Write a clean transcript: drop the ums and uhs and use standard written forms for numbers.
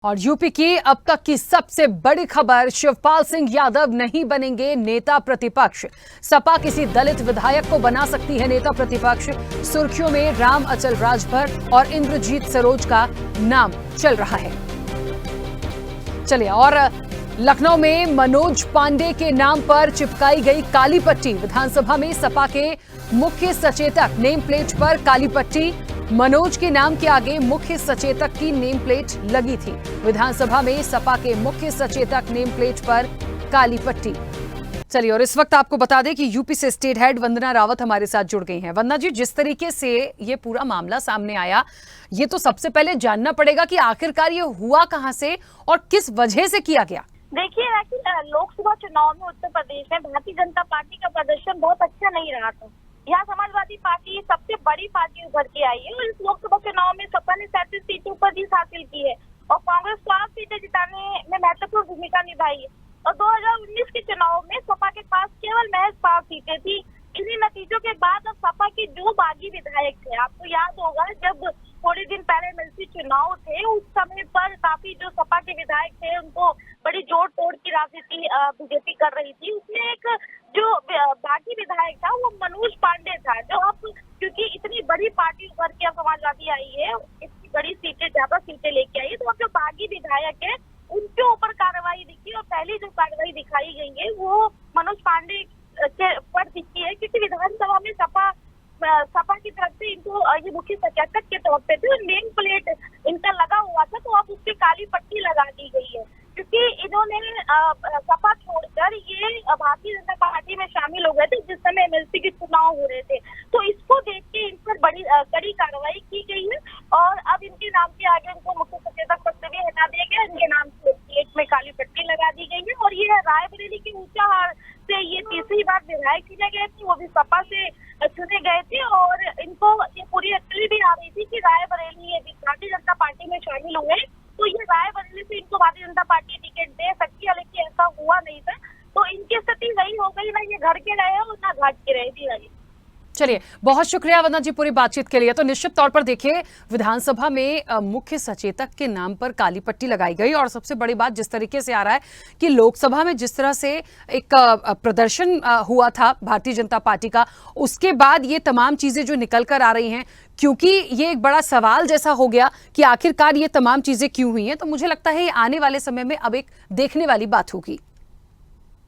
और यूपी की अब तक की सबसे बड़ी खबर, शिवपाल सिंह यादव नहीं बनेंगे नेता प्रतिपक्ष। सपा किसी दलित विधायक को बना सकती है नेता प्रतिपक्ष। सुर्खियों में राम अचल राजभर और इंद्रजीत सरोज का नाम चल रहा है। चलिए, और लखनऊ में मनोज पांडे के नाम पर चिपकाई गई काली पट्टी। विधानसभा में सपा के मुख्य सचेतक नेम प्लेट पर काली पट्टी। मनोज के नाम के आगे मुख्य सचेतक की नेम प्लेट लगी थी। विधानसभा में सपा के मुख्य सचेतक नेम प्लेट पर काली पट्टी। चलिए, और इस वक्त आपको बता दें कि यूपी से स्टेट हेड वंदना रावत हमारे साथ जुड़ गई हैं। वंदना जी, जिस तरीके से ये पूरा मामला सामने आया, ये तो सबसे पहले जानना पड़ेगा कि आखिरकार ये हुआ कहां से और किस वजह से किया गया। देखिए, लोकसभा चुनाव में उत्तर प्रदेश में भारतीय जनता पार्टी का प्रदर्शन बहुत अच्छा नहीं रहा था। यहाँ समाजवादी पार्टी सबसे बड़ी पार्टी उभर के आई है और इस लोकसभा चुनाव में सपा ने 37 सीटों पर जीत हासिल की है और कांग्रेस को 8 सीटें जिताने में महत्वपूर्ण भूमिका निभाई है। और 2019 के चुनाव में सपा के पास केवल महज 5 सीटें थी। इन्हीं नतीजों के बाद अब सपा के जो बागी विधायक थे, आपको याद होगा जब थोड़े दिन पहले एमएलसी चुनाव थे, उस समय पर काफी जो सपा के विधायक थे उनको बड़ी जोड़ तोड़ की राजनीति बीजेपी कर रही थी। उसमें एक जो बागी विधायक था वो मनोज पांडे था, जो अब क्योंकि इतनी बड़ी पार्टी उभर के समाजवादी आई है, इतनी बड़ी सीटें, ज्यादा सीटें लेके आई है, तो अब जो बागी विधायक है उनके ऊपर कार्रवाई दिखी। और पहली जो कार्रवाई दिखाई गई है वो मनोज पांडे के पर दिखी है, क्योंकि विधानसभा में सपा की तरफ से इनको ये मुख्य सचेतक के तौर पे थे और नेम प्लेट इनका लगा हुआ था, तो अब उस पे काली पट्टी लगा दी गई है, क्योंकि इन्होंने सपा छोड़कर ये भारतीय जनता पार्टी में शामिल हो गए थे जिस समय एमएलसी के चुनाव हो रहे थे। तो इसको देख के इन पर बड़ी कड़ी कार्रवाई की गई है और अब इनके नाम के आगे उनको मुख्य सचेतक पद से भी हटा दिया गया। इनके नाम प्लेट में काली पट्टी लगा दी गई है और ये रायबरेली के ऊंचाहार से ये तीसरी बार विधायक चुने गए थे, वो भी सपा से चुने गए थे और इनको ये पूरी अटकली भी आ रही थी कि रायबरेली यदि भारतीय जनता पार्टी में शामिल हुए तो ये रायबरेली से इनको भारतीय जनता पार्टी टिकट दे सकती है, लेकिन ऐसा हुआ नहीं था। तो इनकी स्थिति वही हो गई, ना ये घर के रहे और ना घाट के रहे भी रही। चलिए, बहुत शुक्रिया वंदना जी पूरी बातचीत के लिए। तो निश्चित तौर पर देखिए, विधानसभा में मुख्य सचेतक के नाम पर काली पट्टी लगाई गई और सबसे बड़ी बात जिस तरीके से आ रहा है कि लोकसभा में जिस तरह से एक प्रदर्शन हुआ था भारतीय जनता पार्टी का, उसके बाद ये तमाम चीजें जो निकल कर आ रही हैं, क्योंकि ये एक बड़ा सवाल जैसा हो गया कि आखिरकार ये तमाम चीजें क्यों हुई हैं, तो मुझे लगता है ये आने वाले समय में अब एक देखने वाली बात होगी।